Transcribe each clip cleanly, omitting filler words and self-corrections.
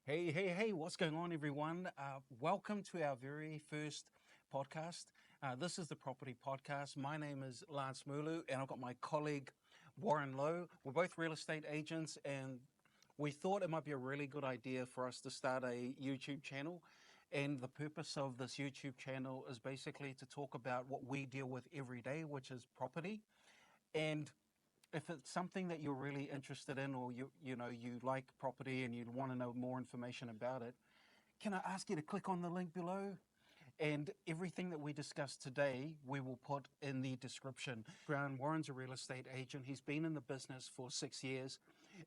Hey, what's going on, everyone? Welcome to our very first podcast. This is the Property Podcast. My name is Lance Mulu, and I've got my colleague Warren Lowe. We're both real estate agents, and we thought it might be a really good idea for us to start a YouTube channel. And the purpose of this YouTube channel is basically to talk about what we deal with every day, which is property. And if it's something that you're really interested in, or you like property and you want to know more information about it, can I ask you to click on the link below? And everything that we discussed today, we will put in the description. Warren's a real estate agent. He's been in the business for 6 years,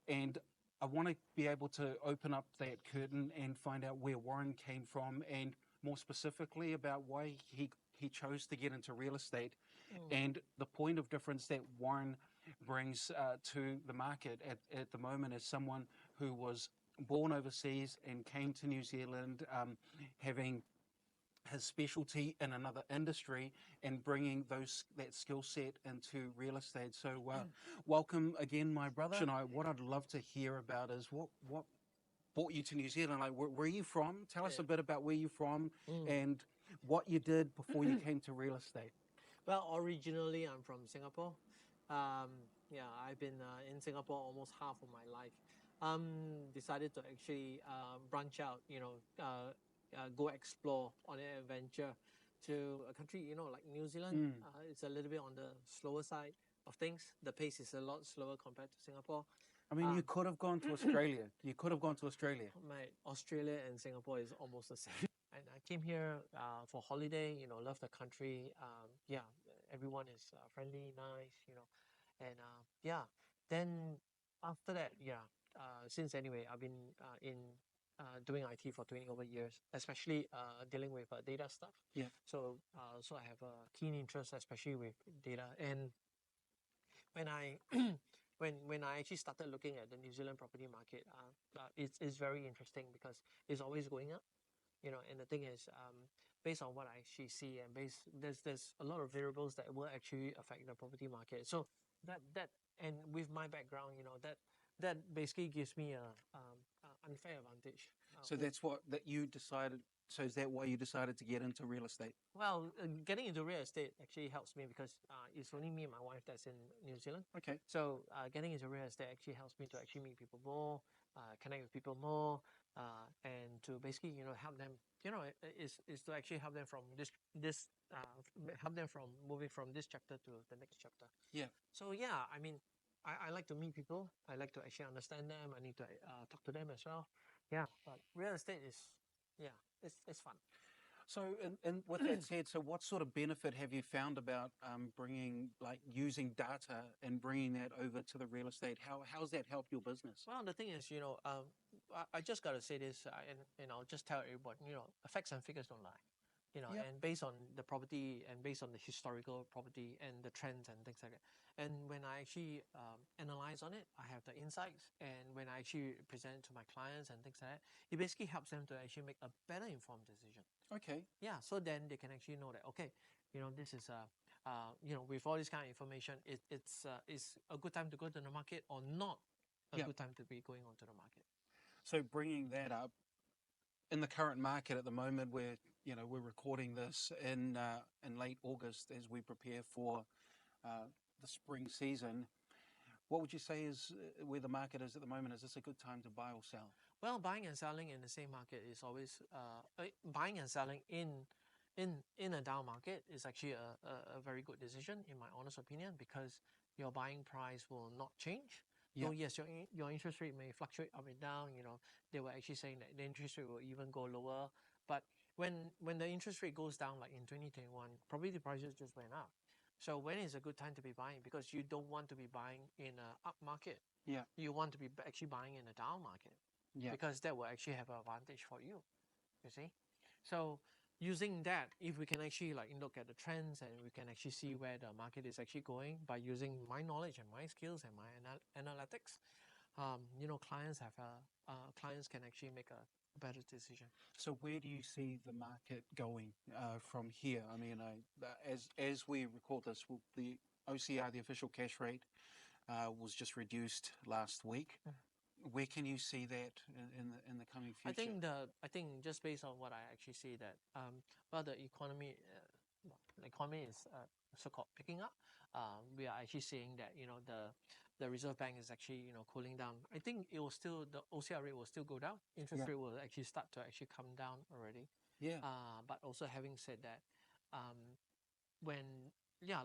and I want to be able to open up that curtain and find out where Warren came from, and more specifically about why he chose to get into real estate, and the point of difference that Warren brings to the market at the moment as someone who was born overseas and came to New Zealand, having his specialty in another industry and bringing that skill set into real estate. So welcome again, my brother. And what I'd love to hear about is what brought you to New Zealand. Like, where are you from? Tell us a bit about where you're from and what you did before you came to real estate. Well, originally I'm from Singapore. Um, I've been in Singapore almost half of my life. Decided to actually branch out, go explore on an adventure to a country, like New Zealand. It's a little bit on the slower side of things. The pace is a lot slower compared to Singapore. I mean, you could have gone to Australia. You could have gone to Australia. Australia and Singapore is almost the same. And I came here for holiday, love the country. Everyone is friendly, nice, and then after that, since anyway, I've been in doing IT for 20 over years, especially dealing with data stuff. Yeah. So I have a keen interest, especially with data. And when I when I actually started looking at the New Zealand property market, it's very interesting because it's always going up. And the thing is, based on what I actually see, and there's a lot of variables that will actually affect the property market. So that and with my background, that basically gives me a unfair advantage. So that's what that you decided. So is that why you decided to get into real estate? Well, getting into real estate actually helps me because it's only me and my wife that's in New Zealand. Okay. So getting into real estate actually helps me to actually meet people more, connect with people more, and to basically help them. Is to actually help them from help them from moving from this chapter to the next chapter. Yeah. So I mean, I like to meet people. I like to actually understand them. I need to talk to them as well. Yeah, but real estate is it's fun. So, and with that said, so what sort of benefit have you found about using data and bringing that over to the real estate? How's that helped your business? Well, the thing is, I just got to say this, and I'll just tell everyone, facts and figures don't lie. Yep. And based on the property and based on the historical property and the trends and things like that. And when I actually analyze on it, I have the insights. And when I actually present it to my clients and things like that, it basically helps them to actually make a better informed decision. Okay. Yeah, so then they can actually know that, okay, this is with all this kind of information, it's a good time to go to the market or not a good time to be going on to the market. So bringing that up, in the current market at the moment, we're recording this in late August as we prepare for the spring season. What would you say is where the market is at the moment? Is this a good time to buy or sell? Well, buying and selling in the same market is always buying and selling in a down market is actually a very good decision in my honest opinion, because your buying price will not change. So yes, your interest rate may fluctuate up and down. They were actually saying that the interest rate will even go lower. But when the interest rate goes down, like in 2021, property prices just went up. So when is a good time to be buying? Because you don't want to be buying in an up market. Yeah. You want to be actually buying in a down market. Yeah. Because that will actually have an advantage for you. You see? So using that, if we can actually look at the trends and we can actually see where the market is actually going by using my knowledge and my skills and my analytics, clients can actually make a better decision. So where do you see the market going from here? I mean, as we record this, the OCR, the official cash rate, was just reduced last week. where can you see that in the coming future? I think just based on what I actually see that well the economy is so-called picking up. We are actually seeing that the Reserve Bank is actually cooling down. I think it will still the OCR rate will still go down. Interest rate will actually start to actually come down already. Yeah. But also having said that, when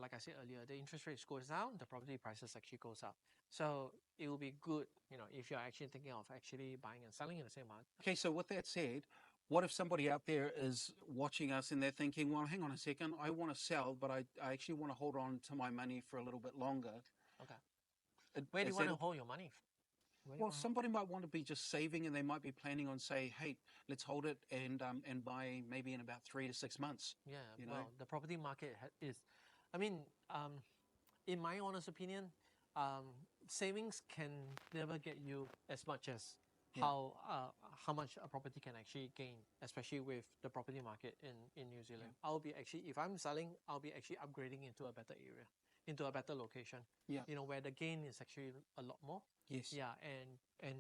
like I said earlier, the interest rates goes down, the property prices actually goes up. So it will be good, if you're actually thinking of actually buying and selling in the same market. Okay, so with that said, what if somebody out there is watching us and they're thinking, well, hang on a second, I want to sell, but I actually want to hold on to my money for a little bit longer. Okay. Where do you want to hold your money? Well, somebody might want to be just saving, and they might be planning on say, hey, let's hold it and buy maybe in about 3 to 6 months. Yeah, well, the property market is, I mean, in my honest opinion, savings can never get you as much as how much a property can actually gain, especially with the property market in New Zealand. I'll be actually, if I'm selling, I'll be actually upgrading into a better area, into a better location. Where the gain is actually a lot more. Yes. Yeah, and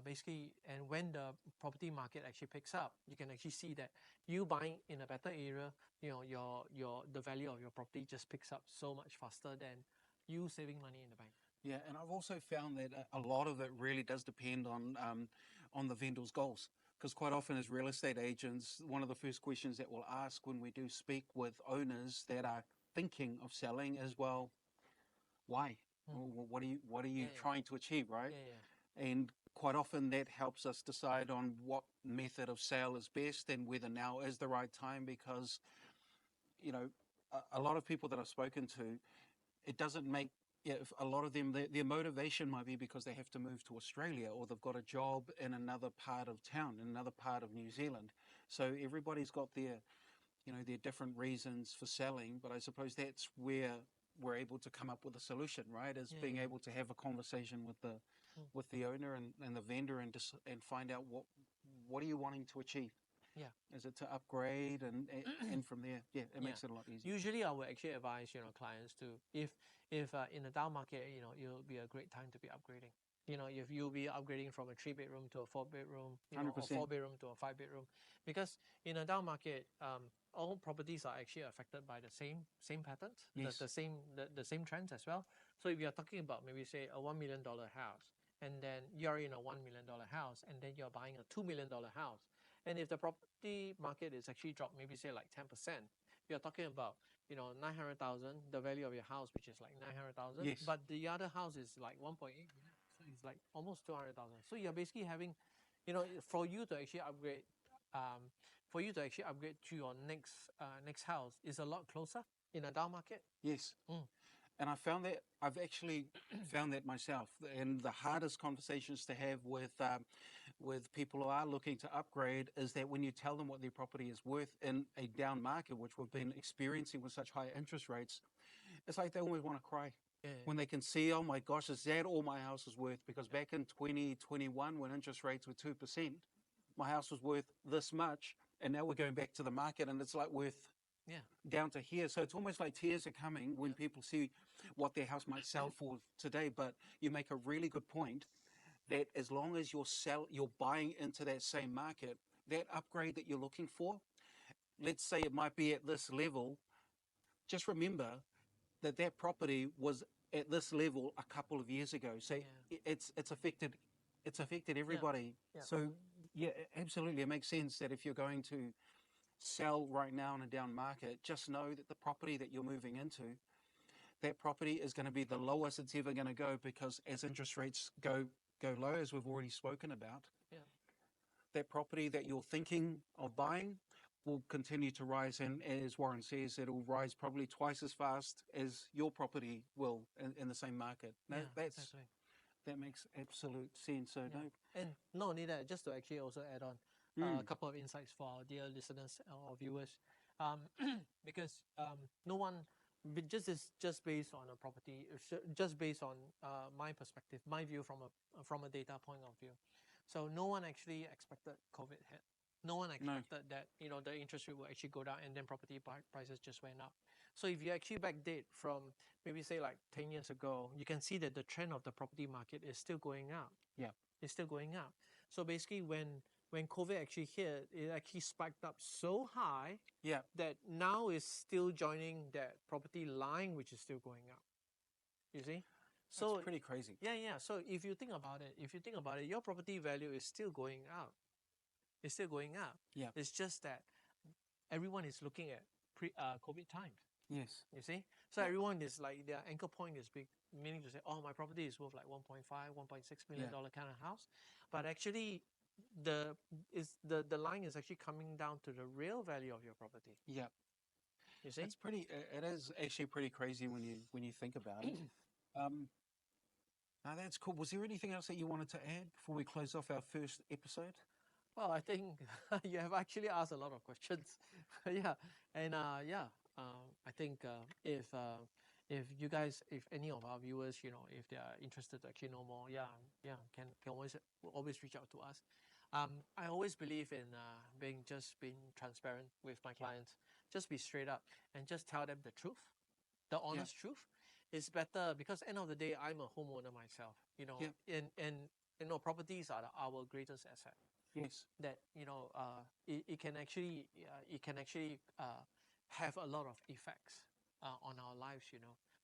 basically, and when the property market actually picks up, you can actually see that you buying in a better area, the value of your property just picks up so much faster than you saving money in the bank. Yeah, and I've also found that a lot of it really does depend on the vendor's goals. Because quite often as real estate agents, one of the first questions that we'll ask when we do speak with owners that are thinking of selling is, well, why? What are you trying to achieve, right? And quite often that helps us decide on what method of sale is best and whether now is the right time, because a lot of people that I've spoken to, it doesn't make a lot of them, their motivation might be because they have to move to Australia, or they've got a job in another part of town, in another part of New Zealand. So everybody's got their different reasons for selling, but I suppose that's where we're able to come up with a solution, right? Is being able to have a conversation with the owner and the vendor and find out what are you wanting to achieve. Yeah. Is it to upgrade and from there, it makes it a lot easier. Usually I would actually advise, clients to, if in a down market, it'll be a great time to be upgrading. If you'll be upgrading from a 3-bedroom to a 4-bedroom, or 4-bedroom to a 5-bedroom, because in a down market, all properties are actually affected by the same patterns, the same trends as well. So if you're talking about maybe say a $1 million house, and then you're in a $1 million house, and then you're buying a $2 million house, and if the property market is actually dropped, maybe say like 10%, you're talking about 900,000, the value of your house, which is like 900,000. Yes. But the other house is like 1.8 million, so it's like almost 200,000. So you're basically having, for you to actually upgrade, to your next house is a lot closer in a down market. Yes. And I've actually found that myself. And the hardest conversations to have with people who are looking to upgrade is that when you tell them what their property is worth in a down market, which we've been experiencing with such high interest rates, it's like they always want to cry. When they can see, oh my gosh, is that all my house is worth? Because back in 2021, when interest rates were 2%, my house was worth this much, and now we're going back to the market and it's like worth down to here. So it's almost like tears are coming when people see what their house might sell for today. But you make a really good point that as long as you're buying into that same market, that upgrade that you're looking for, let's say it might be at this level, just remember that property was at this level a couple of years ago. So it's affected everybody. So absolutely, it makes sense that if you're going to sell right now in a down market, just know that the property that you're moving into, that property is going to be the lowest it's ever going to go, because as interest rates go low, as we've already spoken about, that property that you're thinking of buying will continue to rise, and as Warren says, it'll rise probably twice as fast as your property will in the same market. Exactly. That makes absolute sense. So and not only that, just to actually also add on a couple of insights for our dear listeners or viewers, because no one, just based on a property, just based on my perspective, my view from a data point of view. So no one actually expected COVID hit. No one expected that the interest rate will actually go down and then property prices just went up. So if you actually backdate from maybe say like 10 years ago, you can see that the trend of the property market is still going up. It's still going up. So basically, when COVID actually hit, it actually spiked up so high Yeah. that now is still joining that property line, which is still going up. You see? That's So pretty crazy. yeah. So if you think about it, your property value is still going up. It's still going up. Yeah. It's just that everyone is looking at COVID times. Yes. You see? So everyone is like, their anchor point is big, meaning to say, oh, my property is worth like 1.5, $1.6 million kind of house. But actually, the line is actually coming down to the real value of your property. Yeah. You see? It's pretty. It is actually pretty crazy when you think about it. Now that's cool. Was there anything else that you wanted to add before we close off our first episode? Well, I think you have actually asked a lot of questions. Yeah, and I think if you guys, if any of our viewers, if they are interested to actually know more, can always reach out to us. I always believe in being transparent with my clients. Just be straight up and just tell them the truth, the honest truth. It's better because end of the day, I'm a homeowner myself. And properties are our greatest asset. Yes. That it can actually have a lot of effects on our lives.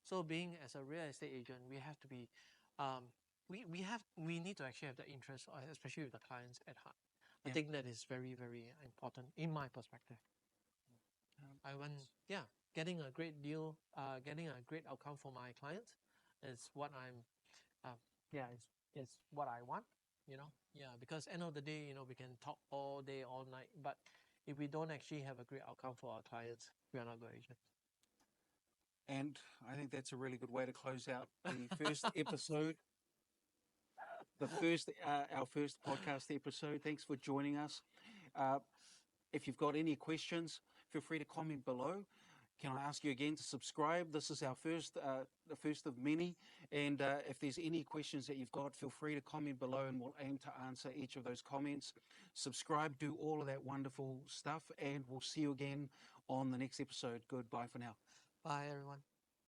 So being as a real estate agent, we have to be we need to actually have the interest, especially with the clients at heart. I think that is very, very important in my perspective. I want getting a great deal, getting a great outcome for my clients is what it's what I want. Because end of the day, we can talk all day, all night, but if we don't actually have a great outcome for our clients, we are not good agents. And I think that's a really good way to close out the first episode. Our first podcast episode. Thanks for joining us. If you've got any questions, feel free to comment below. Can I ask you again to subscribe? This is our the first of many. And if there's any questions that you've got, feel free to comment below and we'll aim to answer each of those comments. Subscribe, do all of that wonderful stuff, and we'll see you again on the next episode. Goodbye for now. Bye, everyone.